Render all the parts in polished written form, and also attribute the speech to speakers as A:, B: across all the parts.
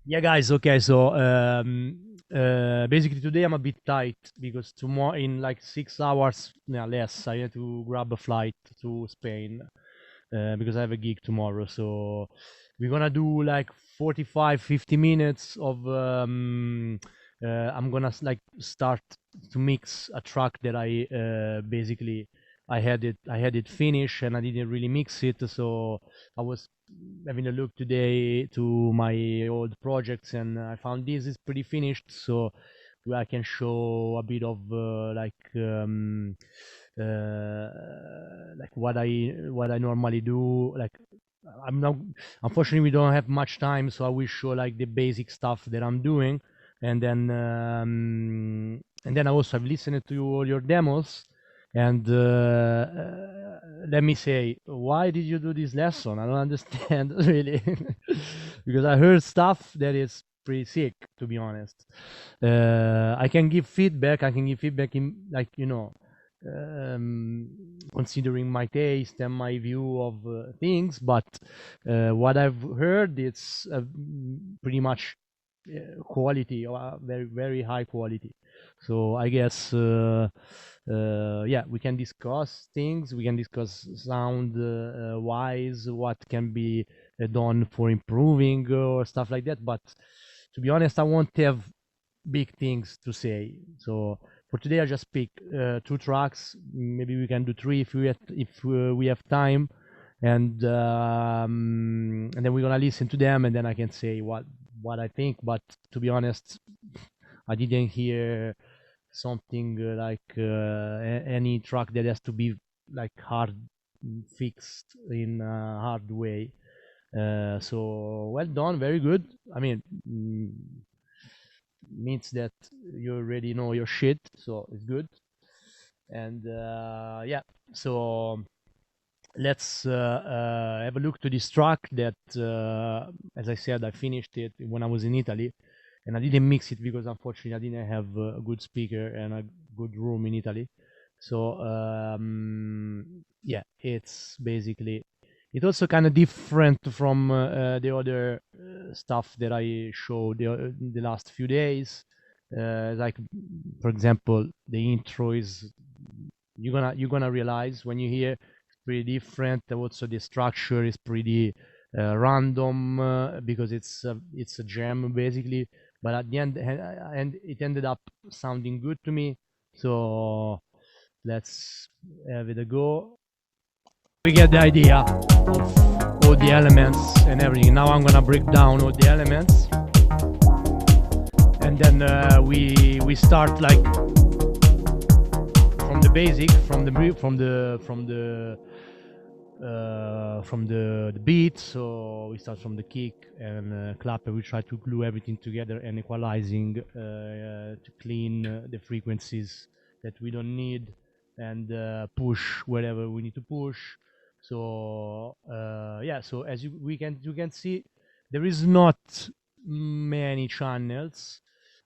A: Yeah, guys. Okay, so basically today I'm a bit tight because tomorrow in like 6 hours, yeah, less, I have to grab a flight to Spain because I have a gig tomorrow. So we're gonna do like 45, 50 minutes of. I'm gonna like start to mix a track that I basically I had it finished and I didn't really mix it. So I was having a look today to my old projects and I found this is pretty finished, so I can show a bit of like what I normally do. Like I'm not, unfortunately, we don't have much time, so I will show like the basic stuff that I'm doing, and then I also have listened to all your demos, and let me say, why did you do this lesson? I don't understand really, because I heard stuff that is pretty sick, to be honest. I can give feedback. I can give feedback in like considering my taste and my view of things, but what I've heard, it's pretty much quality, very very high quality. So I guess yeah, we can discuss things. We can discuss sound wise, what can be done for improving or stuff like that. But to be honest, I won't have big things to say. So for today, I just pick two tracks. Maybe we can do three if we have time, and then we're gonna listen to them, and then I can say what I think. But to be honest, I didn't hear something any track that has to be like hard fixed in a hard way. So well done, very good. I mean, means that you already know your shit, so it's good. And yeah, so let's have a look to this track that, as I said, I finished it when I was in Italy, and I didn't mix it because unfortunately I didn't have a good speaker and a good room in Italy. So yeah, it's basically it's also kind of different from the other stuff that I showed the last few days. Like for example, the intro is you're gonna realize when you hear it's pretty different. Also, the structure is pretty random because it's a jam basically. But at the end, and it ended up sounding good to me. So let's have it a go. We get the idea of all the elements and everything. Now I'm gonna break down all the elements, and then we start like from the basic, from the beat. So we start from the kick and clap, and we try to glue everything together and equalizing to clean the frequencies that we don't need, and push wherever we need to push. So yeah, so as you can see, there is not many channels.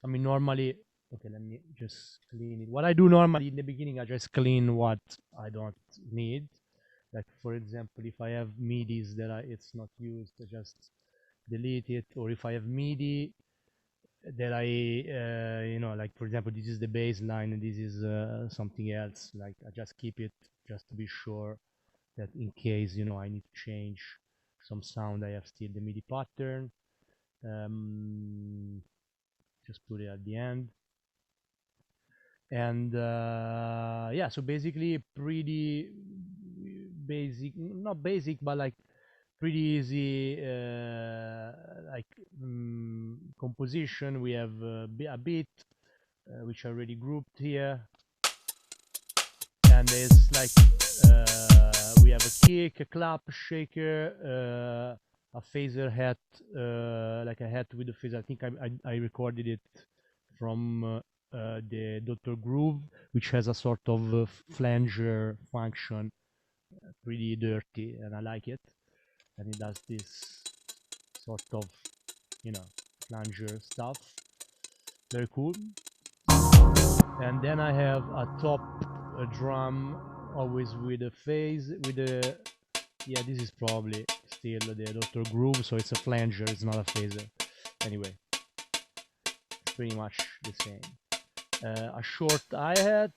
A: I mean, normally, okay, let me just clean it. What I do normally in the beginning, I just clean what I don't need. Like for example, if I have midis that it's not used, I just delete it. Or if I have midi that like for example, this is the baseline and this is something else. Like I just keep it just to be sure that in case I need to change some sound, I have still the MIDI pattern. Just put it at the end. And yeah, so basically pretty basic, not basic, but like pretty easy like composition. We have a beat which are already grouped here, and there's like we have a kick, a clap, a shaker, a phaser hat, like a hat with a phaser. I think I recorded it from the Dr. Groove, which has a sort of flanger function, pretty dirty, and I like it. And it does this sort of, flanger stuff. Very cool. And then I have a top drum, always with a phase, yeah, this is probably still the Dr. Groove, so it's a flanger, it's not a phaser. anyway, pretty much the same. A short hi-hat,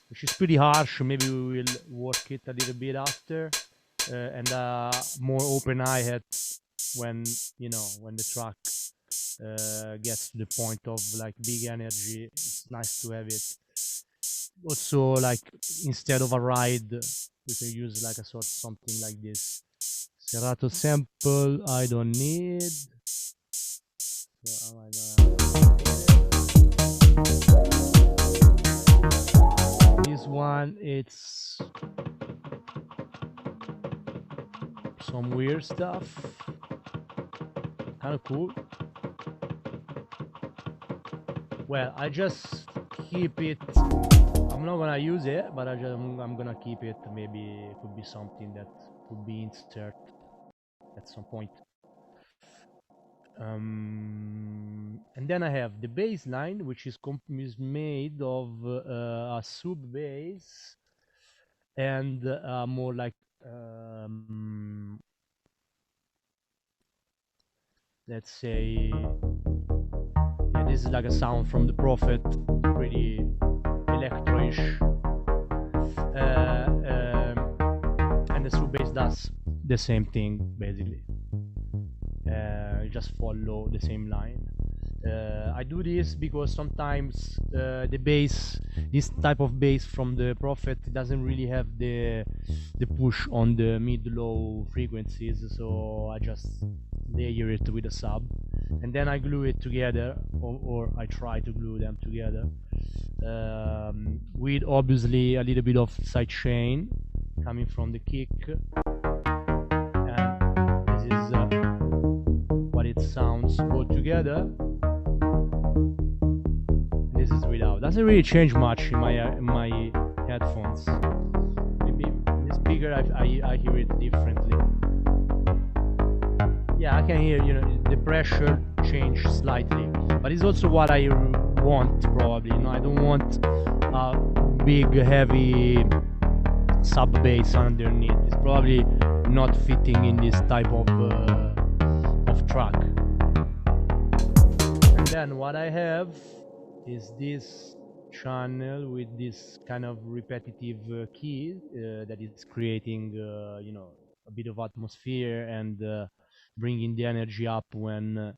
A: which is pretty harsh. Maybe we will work it a little bit after, and a more open hi-hat when when the track gets to the point of like big energy. It's nice to have it. Also, like instead of a ride, we can use like a sort of something like this. Serato sample I don't need. So am I gonna this one? It's some weird stuff. Kind of cool. Well, I just keep it. I'm not gonna use it, but I'm gonna keep it. Maybe it could be something that could be inserted at some point. And then I have the bass line, which is made of a sub bass and more like let's say, yeah, this is like a sound from the Prophet, pretty electro-ish, and the sub bass does the same thing basically. Just follow the same line. I do this because sometimes the bass, this type of bass from the Prophet, doesn't really have the push on the mid-low frequencies, so I just layer it with a sub, and then I glue it together, or I try to glue them together, with obviously a little bit of side chain coming from the kick, and this is what it sounds both together. This is without. Doesn't really change much in my headphones. Maybe in the speaker I hear it differently. Yeah, I can hear the pressure change slightly, but it's also what I want probably. I don't want a big heavy sub bass underneath. It's probably not fitting in this type of track. And then what I have is this channel with this kind of repetitive key that is creating a bit of atmosphere and bringing the energy up when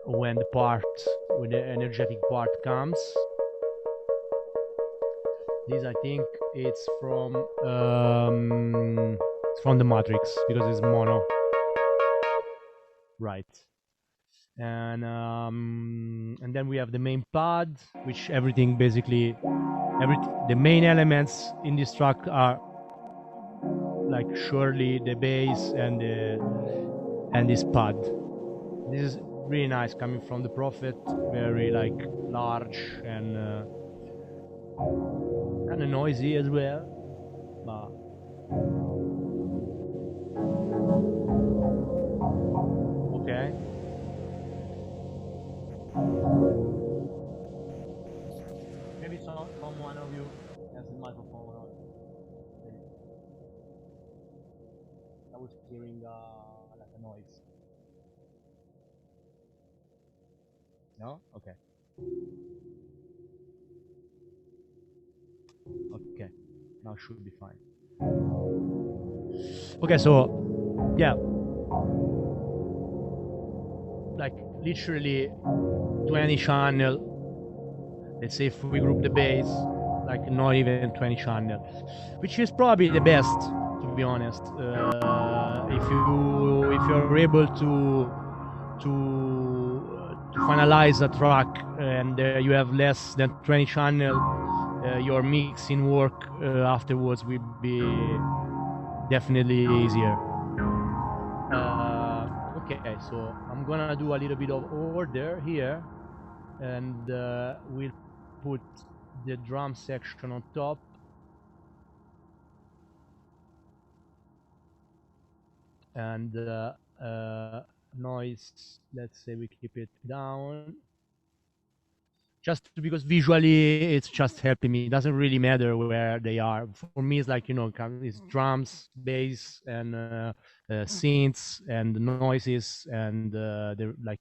A: the energetic part comes. This I think it's from the Matrix because it's mono, right? And then we have the main pad, which everything basically the main elements in this track are like surely the bass and this pad. This is really nice coming from the Prophet, very like large and kind of noisy as well, but okay. Maybe someone of you has the microphone on. I was hearing like a noise. No? Okay. Okay. Now should be fine. Okay, so yeah. Like literally 20 channel. Let's say if we group the bass, like not even 20 channel, which is probably the best, to be honest. If you're able to finalize a track and you have less than 20 channel, your mixing work afterwards will be definitely easier. Okay, so I'm gonna do a little bit of order here, and we'll put the drum section on top. And noise, let's say we keep it down. just because visually it's just helping me. It doesn't really matter where they are. For me, it's like, it's drums, bass, and synths and noises, and the like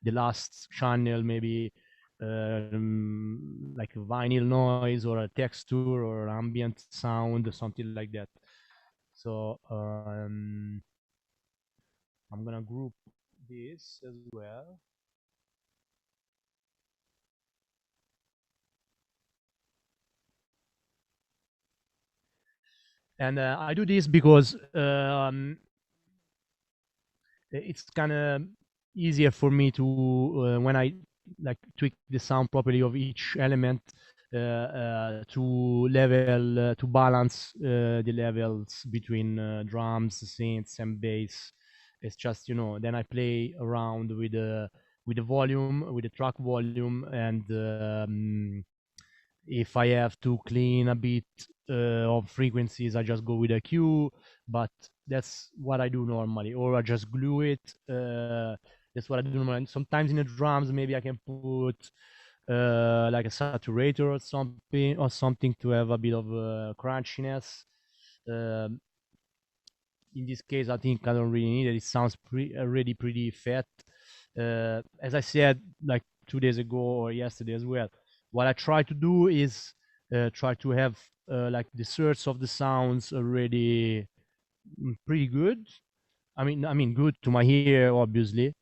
A: the last channel maybe like a vinyl noise or a texture or ambient sound or something like that. So I'm gonna group this as well. And I do this because it's kind of easier for me to when I like tweak the sound properly of each element to balance the levels between drums, synths, and bass. It's just, then I play around with the volume, with the track volume, and if I have to clean a bit of frequencies, I just go with a Q. But that's what I do normally, or I just glue it. That's what I do normally. And sometimes in the drums, maybe I can put like a saturator or something to have a bit of crunchiness. Um, in this case, I think I don't really need it. It sounds already pretty fat. As I said, like 2 days ago or yesterday as well, what I try to do is try to have like the search of the sounds already pretty good. I mean, good to my ear, obviously,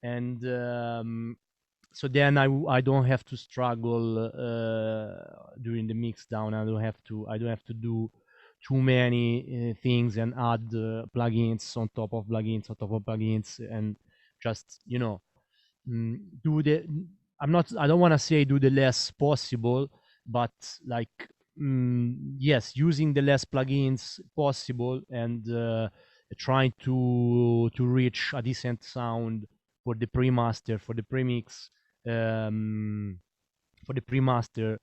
A: and so then I don't have to struggle during the mix down. I don't have to do too many things and add plugins on top of plugins on top of plugins, and just do the I don't want to say do the less possible, but like yes, using the less plugins possible, and trying to reach a decent sound for the pre-master, for the premix, um, for the pre-master,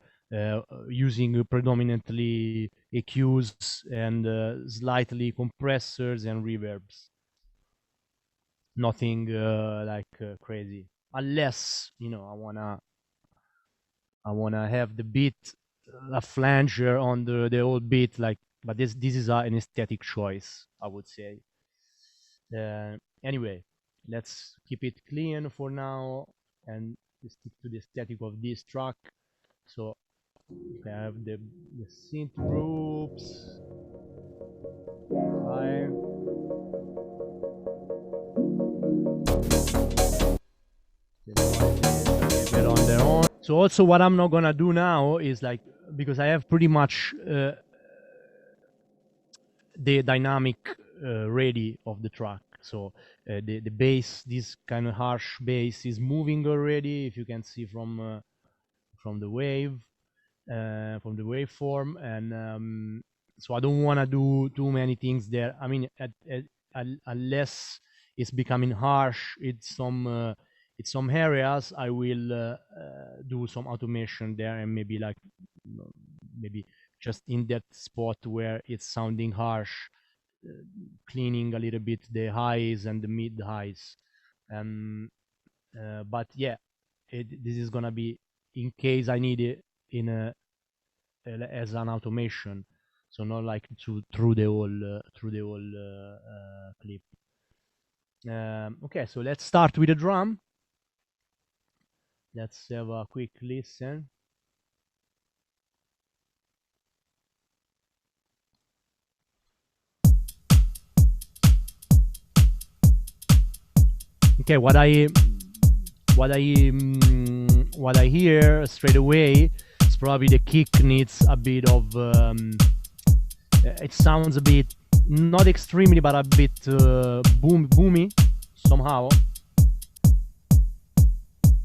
A: using predominantly EQs and slightly compressors and reverbs. Nothing crazy, unless I wanna have the beat, a flanger on the old beat, like. But this is an aesthetic choice, I would say. Anyway, let's keep it clean for now and stick to the aesthetic of this track. So we have the synth groups. Fine. Get on their own. So also what I'm not gonna do now is like, because I have pretty much the dynamic ready of the track. So the bass, this kind of harsh bass, is moving already. If you can see from the wave, from the waveform, and so I don't want to do too many things there. I mean, unless it's becoming harsh, it's some areas, I will do some automation there, and maybe like maybe just in that spot where it's sounding harsh, uh, cleaning a little bit the highs and the mid highs. But yeah, this is gonna be in case I need it in as an automation, so not like through the whole clip. Okay, so let's start with the drum. Let's have a quick listen. Okay, what I hear straight away is probably the kick needs a bit of. It sounds a bit, not extremely, but a bit boomy somehow.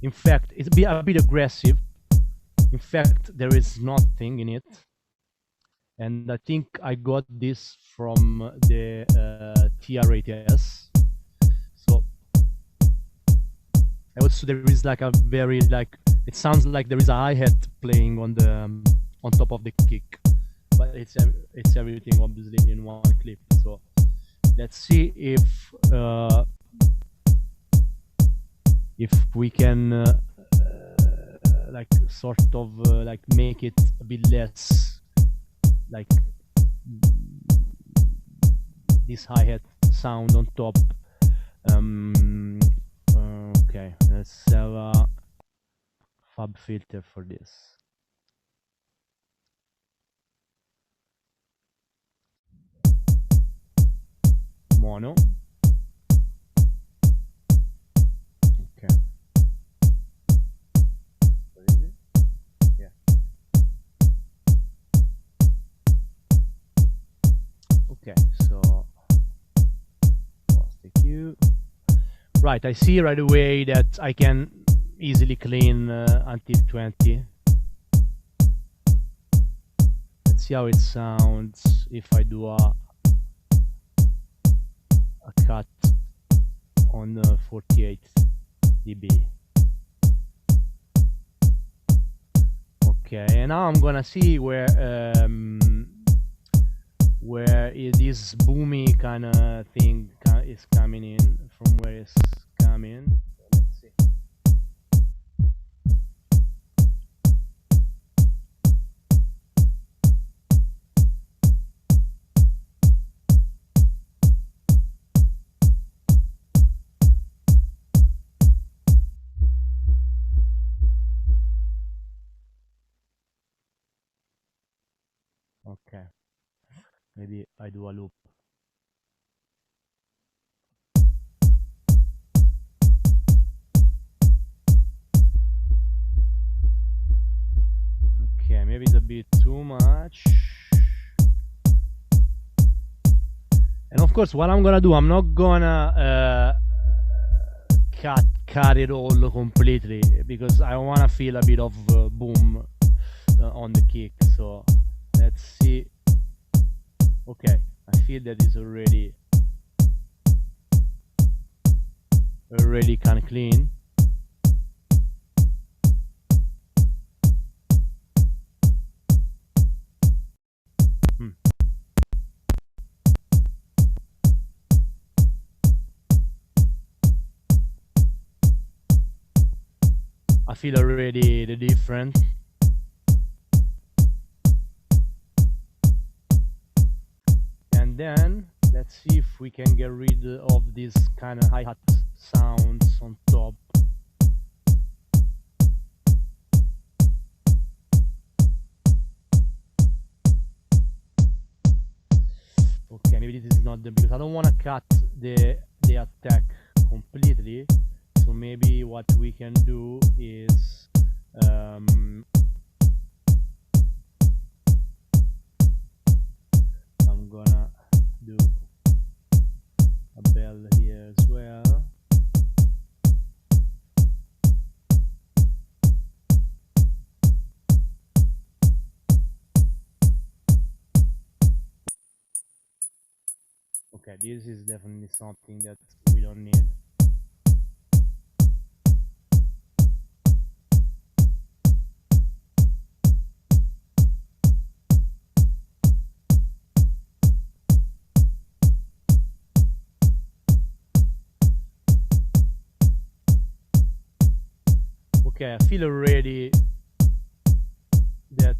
A: In fact, it's a bit aggressive. In fact, there is nothing in it, and I think I got this from the TUTORiAL. So also there is like a very like, it sounds like there is a hi-hat playing on top of the kick, but it's everything obviously in one clip. So let's see if we can like sort of like make it a bit less like this hi-hat sound on top. Okay, let's have a fab filter for this. Mono. Okay. What is it? Yeah. Okay, so pause the cue. Right, I see right away that I can easily clean until 20. Let's see how it sounds if I do a cut on 48 dB. Okay, and now I'm gonna see where this boomy kind of thing is coming in, from where it's coming. Let's see. Okay, maybe I do a loop. Okay, maybe it's a bit too much. And of course, what I'm gonna do, I'm not gonna cut it all completely, because I wanna feel a bit of boom on the kick. So let's see. Okay, I feel that is already kind of clean. I feel already the difference. And then let's see if we can get rid of these kind of hi-hat sounds on top. Okay, maybe this is not the, because I don't want to cut the attack completely. So maybe what we can do is I'm gonna do a bell here as well. Okay, this is definitely something that we don't need. Okay, I feel already that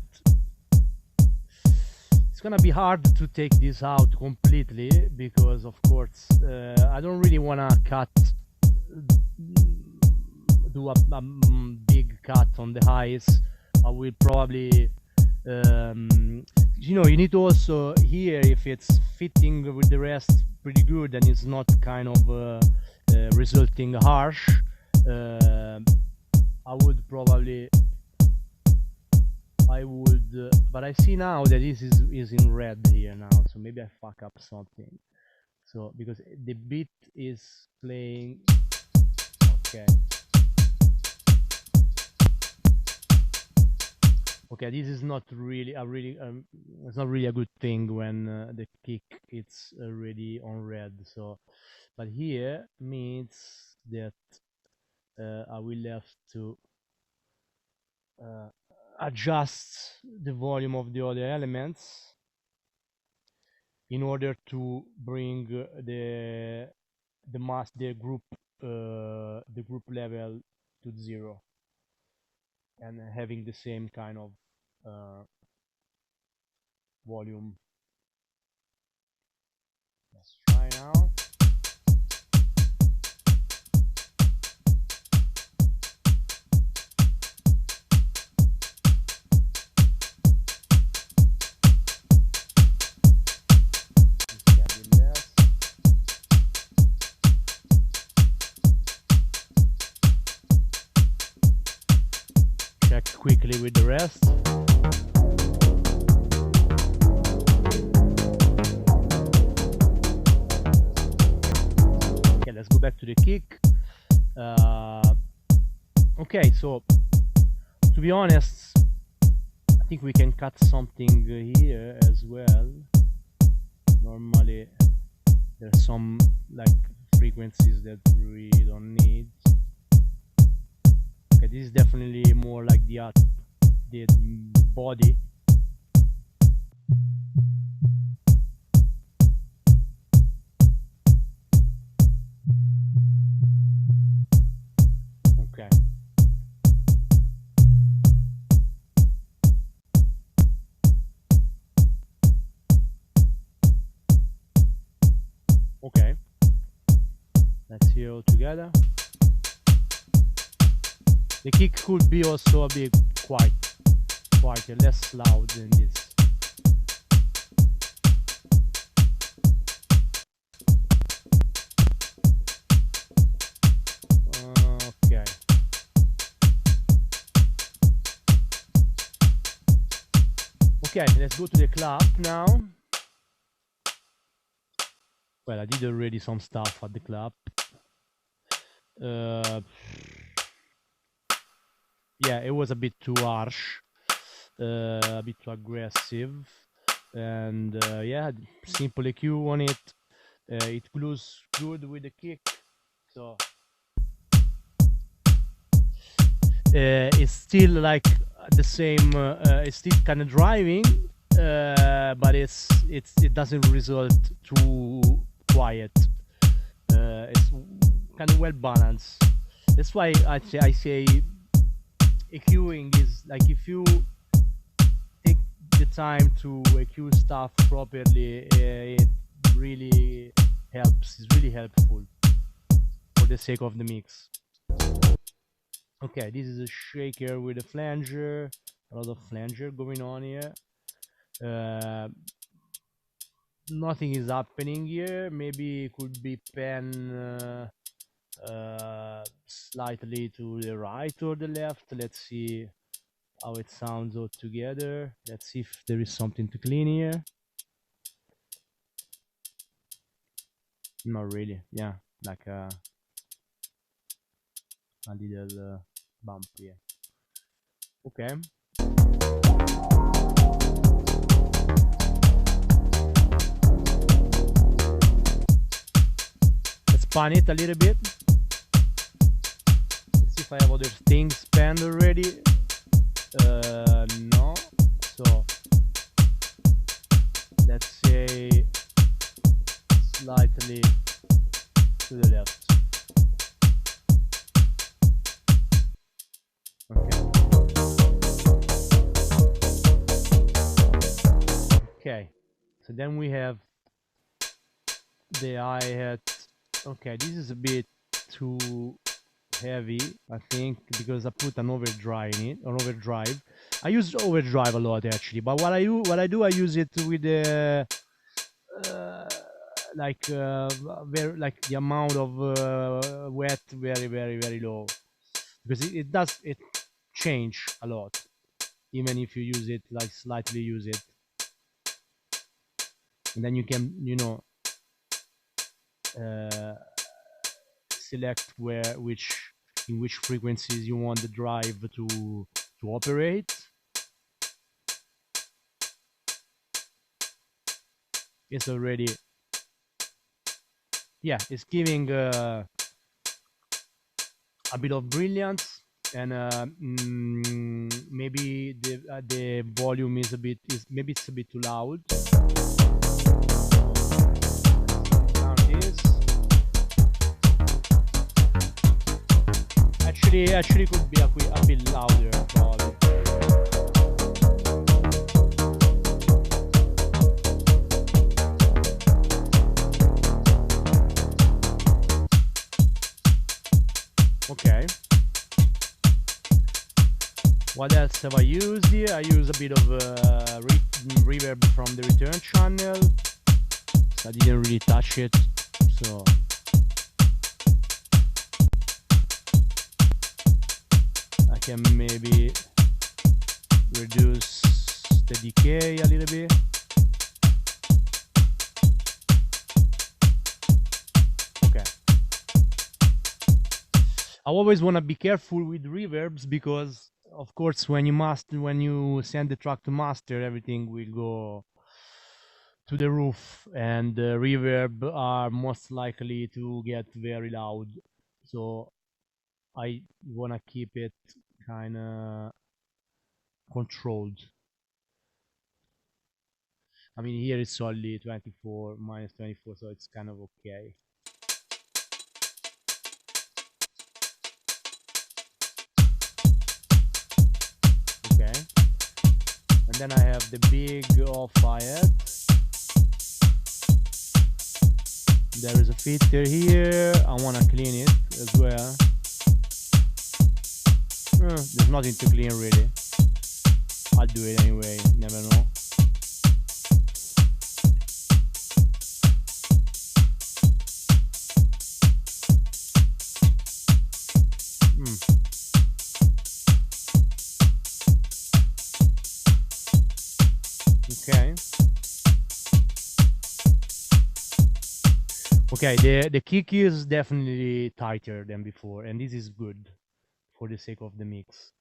A: it's gonna be hard to take this out completely, because of course I don't really wanna do a big cut on the highs. I will probably you know, you need to also hear if it's fitting with the rest pretty good and it's not kind of resulting harsh. I would, but I see now that this is in red here now, so maybe I fuck up something. So because the beat is playing, okay. Okay, this is not really it's not really a good thing when the kick it's already on red. So, but here means that I will have to adjust the volume of the other elements in order to bring the group level to 0. and having the same kind of volume. Let's try now. Check quickly with the rest. Okay, let's go back to the kick. Okay, so to be honest, I think we can cut something here as well. Normally there's some like frequencies that we don't need. Okay, this is definitely more like the body. Okay. Okay. Let's hear all together. The kick could be also a bit quite less loud than this. Okay. Okay, let's go to the clap now. Well, I did already some stuff at the clap. Yeah, it was a bit too harsh, a bit too aggressive, and yeah, simple EQ on it. It glues good with the kick, so it's still like the same. It's still kind of driving, but it doesn't result too quiet. It's kind of well balanced. That's why I say EQing is like, if you take the time to EQ stuff properly, it really helps. It's really helpful for the sake of the mix. Okay, this is a shaker with a flanger, a lot of flanger going on here. Nothing is happening here. Maybe it could be pen slightly to the right or the left. Let's see how it sounds all together. Let's see if there is something to clean here. Not really. Yeah, like a little bump here. Okay. Let's pan it a little bit. Let's see if I have other things panned already. No. So let's say slightly to the left. Okay, so then we have the hi-hat. Okay, this is a bit too heavy, I think, because I put an overdrive in it, an overdrive. I use overdrive a lot actually, but what I do, I use it with the very, like the amount of wet very low, because it does change a lot, even if you use it like slightly use it. And then you can, you know, select in which frequencies you want the drive to operate. It's already, yeah, it's giving a bit of brilliance, and maybe the volume is maybe it's a bit too loud. Actually, Actually could be a bit louder, probably. Okay. What else have I used here? I use a bit of reverb from the return channel. So I didn't really touch it. So I can maybe reduce the decay a little bit. Okay. I always want to be careful with reverbs because, of course, when you send the track to master, everything will go to the roof, and the reverb are most likely to get very loud. So I want to keep it kind of controlled. I mean, here it's only 24 minus 24, so it's kind of okay. Okay. And then I have the big off hi-hat. There is a filter here. I want to clean it as well. There's nothing to clean really. I'll do it anyway, never know. Okay. Okay, the kick is definitely tighter than before, and this is good for the sake of the mix.